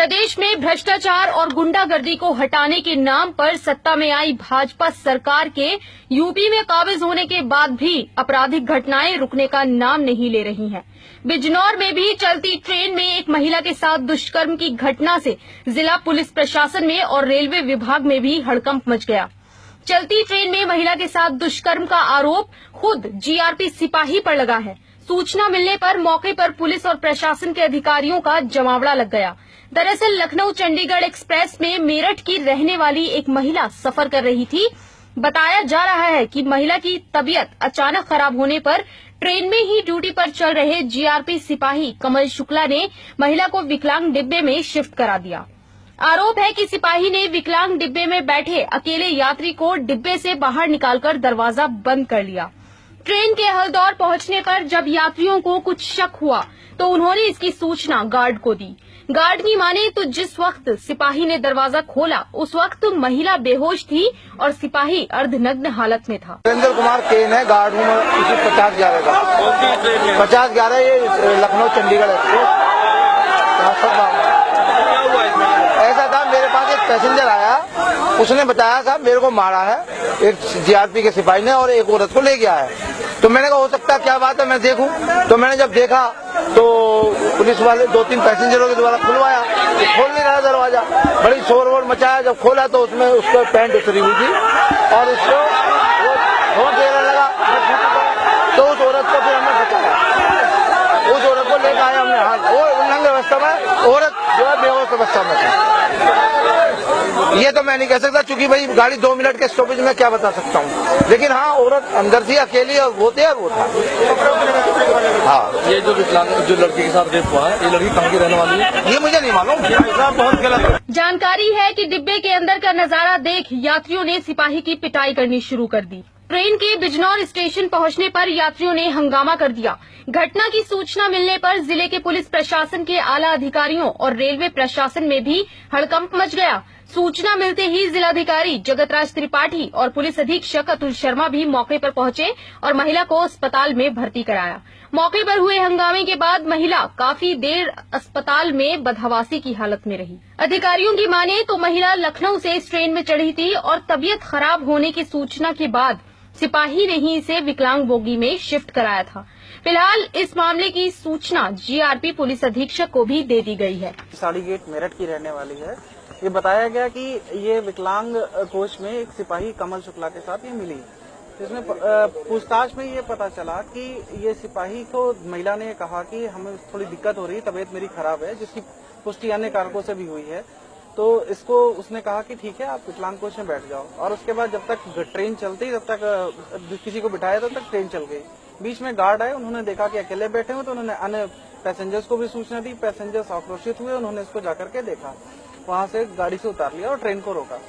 प्रदेश में भ्रष्टाचार और गुंडागर्दी को हटाने के नाम पर सत्ता में आई भाजपा सरकार के यूपी में काबिज होने के बाद भी आपराधिक घटनाएं रुकने का नाम नहीं ले रही हैं। बिजनौर में भी चलती ट्रेन में एक महिला के साथ दुष्कर्म की घटना से जिला पुलिस प्रशासन में और रेलवे विभाग में भी हड़कंप मच गया। चलती ट्रेन में महिला के साथ दुष्कर्म का आरोप खुद जीआरपी सिपाही पर लगा है। सूचना मिलने पर मौके पर पुलिस और प्रशासन के अधिकारियों का जमावड़ा लग गया। दरअसल लखनऊ चंडीगढ़ एक्सप्रेस में मेरठ की रहने वाली एक महिला सफर कर रही थी। बताया जा रहा है कि महिला की तबीयत अचानक खराब होने पर ट्रेन में ही ड्यूटी पर चल रहे जीआरपी सिपाही कमल शुक्ला ने महिला को विकलांग डिब्बे में शिफ्ट करा दिया। आरोप है कि सिपाही ने विकलांग डिब्बे में बैठे अकेले यात्री को डिब्बे से बाहर निकालकर दरवाजा बंद कर लिया। ट्रेन के हल्दौर पहुंचने पर जब यात्रियों को कुछ शक हुआ तो उन्होंने इसकी सूचना गार्ड को दी। गार्ड की माने तो जिस वक्त सिपाही ने दरवाजा खोला उस वक्त महिला बेहोश थी और सिपाही अर्धनग्न हालत में था। सुरेंद्र कुमार केन है, गार्ड हूँ मैं, इसी 50-11 का 50-11 ये लखनऊ चंडीगढ़ एक्सप्रेस। ऐसा था, मेरे पास एक पैसेंजर आया, उसने बताया था मेरे को मारा है एक जीआरपी के सिपाही ने और एक औरत को ले गया है। तो मैंने कहा हो सकता है, क्या बात है, मैं देखूं। तो मैंने जब देखा तो पुलिस वाले 2-3 पैसेंजरों के द्वारा खुलवाया, तो खोल नहीं रहा दरवाजा। बड़ी शोर वोर मचाया, जब खोला तो उसमें उसको पैंट उतरी हुई थी और उसको वो देने लगा। तो उस औरत को फिर हमने बचाया, उस औरत को लेकर आए हमने। हाँ, वो उल्लंघन अवस्था में औरत जो है बेहोश अवस्था में थी। ये तो मैं नहीं कह सकता, चूंकि भाई गाड़ी 2 मिनट के स्टॉपेज में क्या बता सकता हूँ, लेकिन हाँ औरत अंदर थी अकेली और वो थे और वो था। हाँ, ये जो लड़की के साथ रेप हुआ है, ये लड़की कहाँ की रहने वाली है, ये मुझे नहीं मालूम, बहुत गलत। जानकारी है कि डिब्बे के अंदर का नजारा देख यात्रियों ने सिपाही की पिटाई करनी शुरू कर दी। ट्रेन के बिजनौर स्टेशन पहुंचने पर यात्रियों ने हंगामा कर दिया। घटना की सूचना मिलने पर जिले के पुलिस प्रशासन के आला अधिकारियों और रेलवे प्रशासन में भी हड़कंप मच गया। सूचना मिलते ही जिलाधिकारी जगतराज त्रिपाठी और पुलिस अधीक्षक अतुल शर्मा भी मौके पर पहुंचे और महिला को अस्पताल में भर्ती कराया। मौके पर हुए हंगामे के बाद महिला काफी देर अस्पताल में बदहवासी की हालत में रही। अधिकारियों की माने तो महिला लखनऊ से इस ट्रेन में चढ़ी थी और तबीयत खराब होने की सूचना के बाद सिपाही ने ही इसे विकलांग बोगी में शिफ्ट कराया था। फिलहाल इस मामले की सूचना जीआरपी पुलिस अधीक्षक को भी दे दी गई है। साड़ी गेट मेरठ की रहने वाली है। ये बताया गया कि ये विकलांग कोच में एक सिपाही कमल शुक्ला के साथ ये मिली। इसमें पूछताछ में ये पता चला कि ये सिपाही को महिला ने कहा कि हमें थोड़ी दिक्कत हो रही है, तबीयत मेरी खराब है, जिसकी पुष्टि अन्य कारकों से भी हुई है। तो इसको उसने कहा कि ठीक है, आप विकलांग कोच में बैठ जाओ। और उसके बाद जब तक ट्रेन चलती तब तक किसी को बिठाया तब तक ट्रेन चल गई। बीच में गार्ड आए, उन्होंने देखा कि अकेले बैठे हुए, तो उन्होंने अन्य पैसेंजर्स को भी सूचना दी। पैसेंजर्स आक्रोशित हुए, उन्होंने इसको जाकर के देखा, वहां से गाड़ी से उतार लिया और ट्रेन को रोका।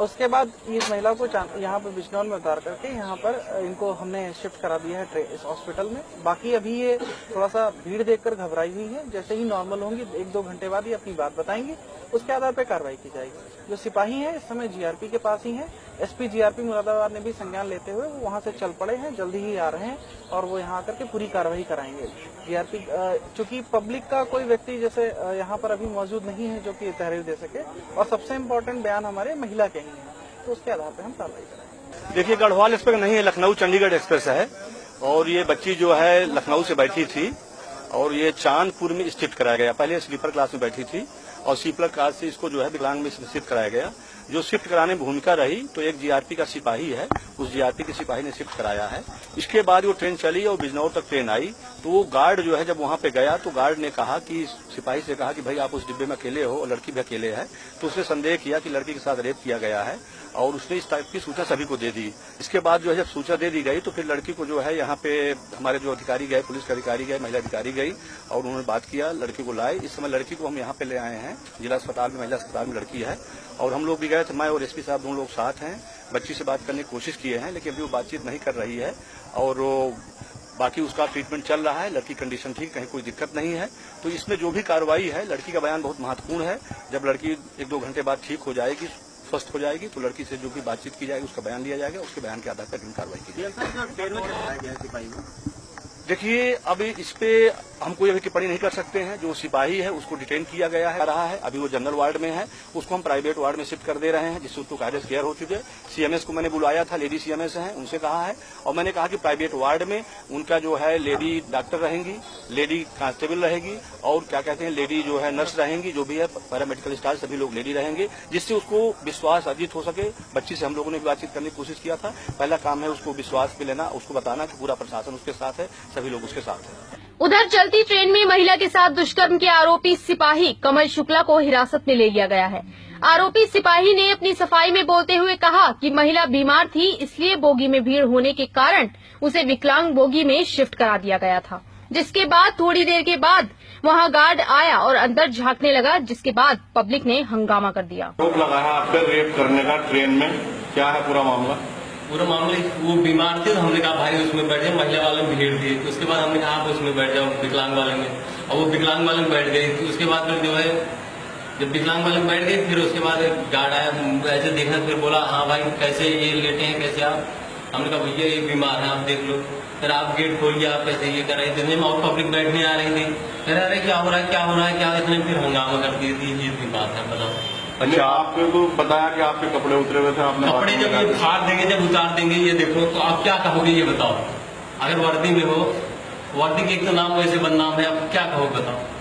उसके बाद इस महिला को यहाँ पर बिजनौर में उतार करके यहाँ पर इनको हमने शिफ्ट करा दिया है इस हॉस्पिटल में। बाकी अभी ये थोड़ा सा भीड़ देखकर घबराई हुई है। जैसे ही नॉर्मल होंगी 1-2 घंटे बाद ये अपनी बात बताएंगी, उसके आधार पर कार्रवाई की जाएगी। जो सिपाही है इस समय जीआरपी के पास ही है। एसपी जीआरपी मुरादाबाद ने भी संज्ञान लेते हुए वो वहाँ से चल पड़े हैं, जल्दी ही आ रहे हैं और वो यहाँ आकर के पूरी कार्रवाई कराएंगे। जीआरपी चूंकि पब्लिक का कोई व्यक्ति जैसे यहाँ पर अभी मौजूद नहीं है जो कि तहरीर दे सके, और सबसे इम्पोर्टेंट बयान हमारे महिला के ही है, तो उसके आधार पर हम कार्रवाई करेंगे। देखिए, गढ़वाल एक्सप्रेस नहीं है, लखनऊ चंडीगढ़ एक्सप्रेस है और ये बच्ची जो है लखनऊ से बैठी थी और ये चांदपुर में शिफ्ट कराया गया। पहले स्लीपर क्लास में बैठी थी और स्लीपर क्लास से इसको जो है विकलांग में शिफ्ट कराया गया। जो शिफ्ट कराने में भूमिका रही तो एक जीआरपी का सिपाही है, उस जीआरपी के सिपाही ने शिफ्ट कराया है। इसके बाद वो ट्रेन चली और बिजनौर तक ट्रेन आई, तो वो गार्ड जो है जब वहां पे गया तो गार्ड ने कहा कि सिपाही से कहा कि भाई आप उस डिब्बे में अकेले हो और लड़की भी अकेले है। तो उसने संदेह किया कि लड़की के साथ रेप किया गया है और उसने इस टाइप की सूचना सभी को दे दी। इसके बाद जो है जब सूचना दे दी गई तो फिर लड़की को जो है यहाँ पे हमारे जो अधिकारी गए, पुलिस के अधिकारी गए, महिला अधिकारी गई और उन्होंने बात किया, लड़की को लाए। इस समय लड़की को हम यहाँ पे ले आए हैं जिला अस्पताल में, महिला अस्पताल में लड़की है और हम लोग भी गए थे, मैं और एसपी साहब दोनों लोग साथ हैं। बच्ची से बात करने की कोशिश किए हैं लेकिन अभी वो बातचीत नहीं कर रही है और बाकी उसका ट्रीटमेंट चल रहा है। लड़की कंडीशन ठीक, कहीं कोई दिक्कत नहीं है। तो इसमें जो भी कार्रवाई है, लड़की का बयान बहुत महत्वपूर्ण है। जब लड़की 1-2 घंटे बाद ठीक हो जाएगी, स्वस्थ हो जाएगी, तो लड़की से जो भी बातचीत की जाएगी उसका बयान लिया जाएगा, उसके बयान के आधार पर कार्रवाई की जाएगी। देखिए, अभी इस पे हम कोई अभी टिप्पणी नहीं कर सकते हैं। जो सिपाही है उसको डिटेन किया गया है रहा है, अभी वो जनरल वार्ड में है, उसको हम प्राइवेट वार्ड में शिफ्ट कर दे रहे हैं, जिससे उसको कायदे से केयर हो चुके हैं। सीएमएस को मैंने बुलाया था, लेडी सीएमएस हैं, उनसे कहा है, और मैंने कहा कि प्राइवेट वार्ड में उनका जो है लेडी डॉक्टर रहेंगी, लेडी कांस्टेबल रहेगी, और क्या कहते हैं लेडी जो है नर्स रहेंगी, जो भी है पैरामेडिकल स्टाफ सभी लोग लेडी रहेंगे, जिससे उसको विश्वास अर्जित हो सके। बच्ची से हम लोगों ने बातचीत करने की कोशिश किया था। पहला काम है उसको विश्वास पे लेना, उसको बताना कि पूरा प्रशासन उसके साथ है, सभी लोग उसके साथ हैं। उधर चलती ट्रेन में महिला के साथ दुष्कर्म के आरोपी सिपाही कमल शुक्ला को हिरासत में ले लिया गया है। आरोपी सिपाही ने अपनी सफाई में बोलते हुए कहा कि महिला बीमार थी, इसलिए बोगी में भीड़ होने के कारण उसे विकलांग बोगी में शिफ्ट करा दिया गया था। जिसके बाद थोड़ी देर के बाद वहां गार्ड आया और अंदर झांकने लगा, जिसके बाद पब्लिक ने हंगामा कर दिया। आरोप लगाया आप पे रेप करने का ट्रेन में, क्या है पूरा मामला? पूरा मामले वो बीमार थे तो हमने कहा भाई उसमें बैठ जाए, महिला वाले में भीड़ थी, तो उसके बाद हमने कहा आप उसमें बैठ जाओ विकलांग वाले में, और वो विकलांग वाले में बैठ गई। तो उसके बाद फिर जो है जब विकलांग वाले में बैठ गए, फिर उसके बाद गार्ड आया, ऐसे देखना, फिर बोला हाँ भाई कैसे ये लेटे हैं, कैसे आप? हमने कहा भैया ये बीमार है, आप देख लो। फिर आप गेट खोलिए, आप कैसे ये कर रहे थे, और पब्लिक बैठने आ रही थी। फिर अरे क्या हो रहा है, क्या हो रहा है, क्या? इसने फिर हंगामा कर दी थी। ये भी बात है, बताओ। अच्छा, आपको तो बताया कि आपके कपड़े उतरे हुए थे, आपने कपड़े जब ये फाड़ देंगे, जब उतार देंगे, ये देखो, तो आप क्या कहोगे ये बताओ। अगर वर्दी में हो, वर्दी के एक तो नाम वैसे बदनाम है, आप क्या कहो बताओ।